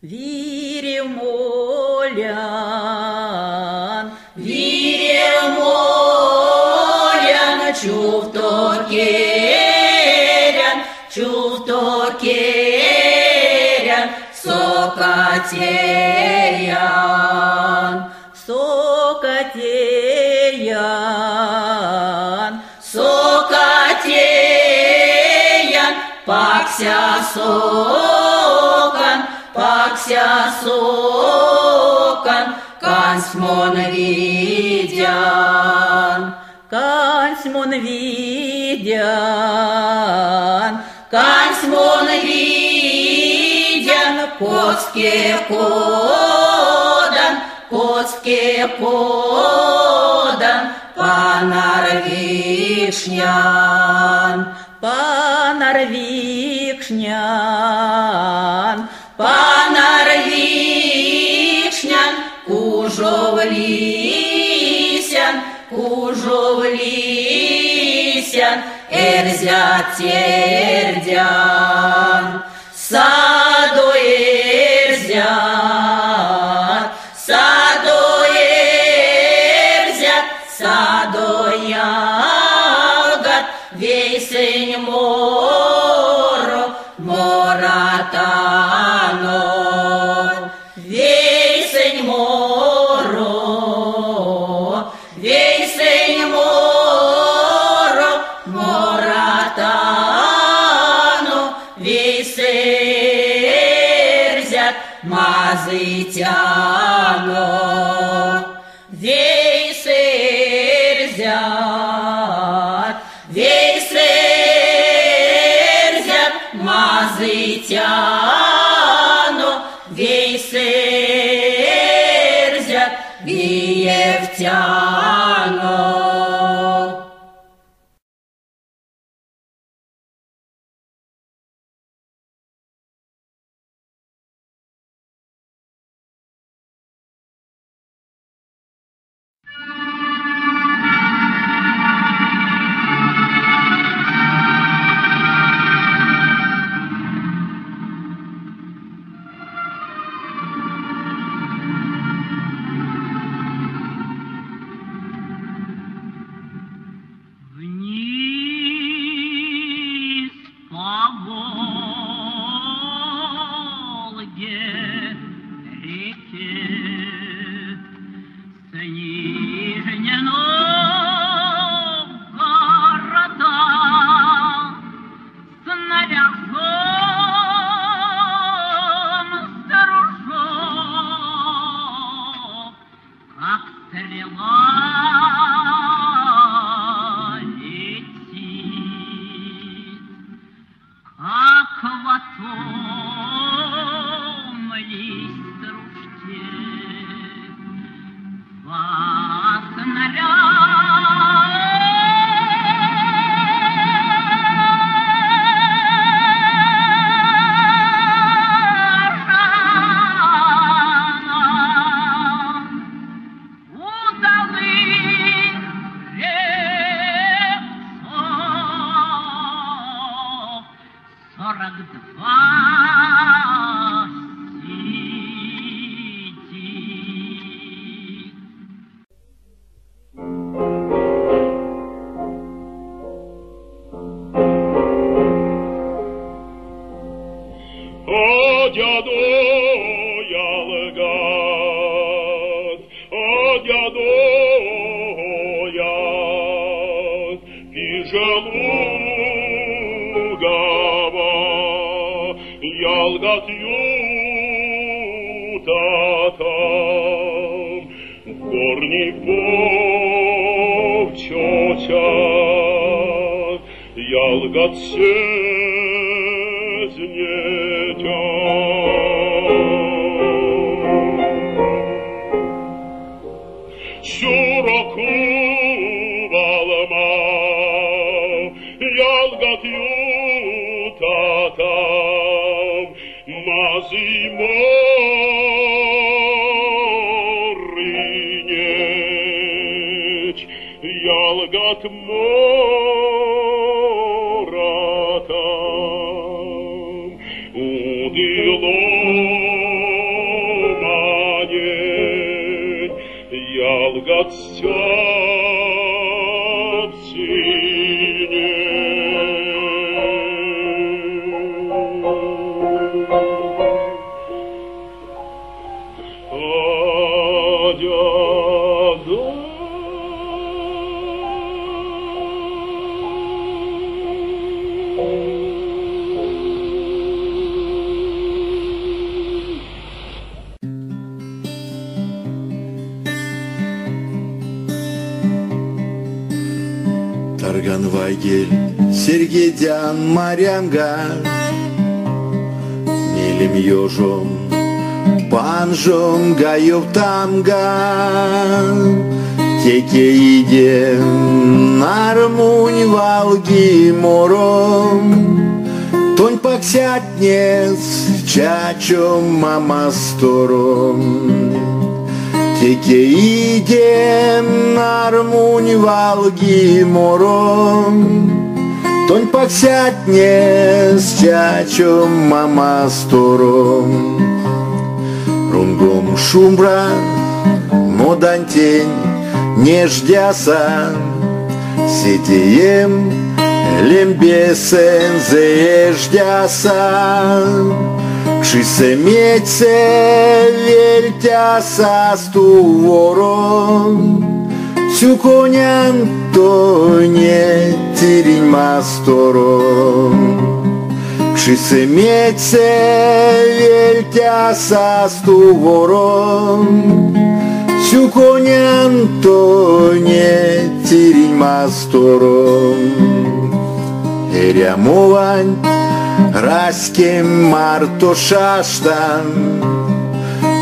Вірів молян, чув то керян, сокатеян, пакся сокан, каньсмон видян, коцке подан, панар вишнян, кужов лисян, эрзят тердян, садо ягод, весень моратано, мазитяно, вейсерзят, мазитяно, вейсерзят, виевтяно. Удило как степь Тарган-Вайгель, Сергедян, Марянга, Милим ёжом, Панжом, Гаев тамга, Теке иде, Нармунь, Валги, Мором, Тонь паксятнец, Чачом, Мамастором. Теке идем, Нармунь, Валги, Мором, Тонь паксятне с Чачом, Мамастором. Рунгом шумбра, модантень, не ждяса, Сетием, лембесен, зеждяса. Кшисе меце вельтяса стувором, Цюконян то не тиринь мастором. Кшисе меце вельтяса стувором, Цюконян то не тиринь мастором. Эрямовань Раскем мартошаштан,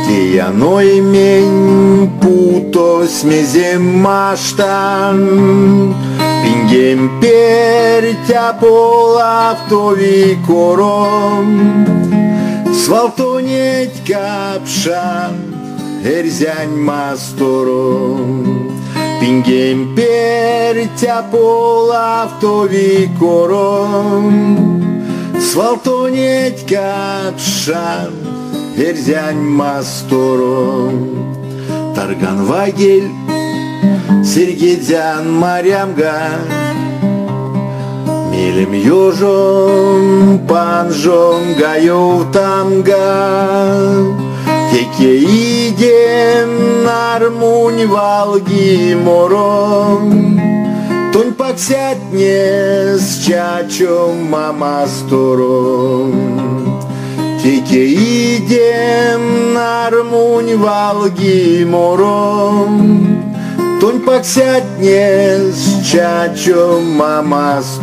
Тияной мень путо смезем маштан, Пингем пертя полавтови кором, Свалтонеть капшан, Эрзянь мастором. Пингем пертя полавтови кором, Свалтонеть капшан, Эрзянь мастором. Тарган-Вайгель, Сергедян, Марямга, Милим ёжом, Панжом, Гаев тамга, Теке идем, Нармунь, Валги, Мором, Тонь паксятне с Чачом, Мамастором. Теке идем, Нармунь, Валги, Мором, Тонь паксятне с Чачом, Мамастором.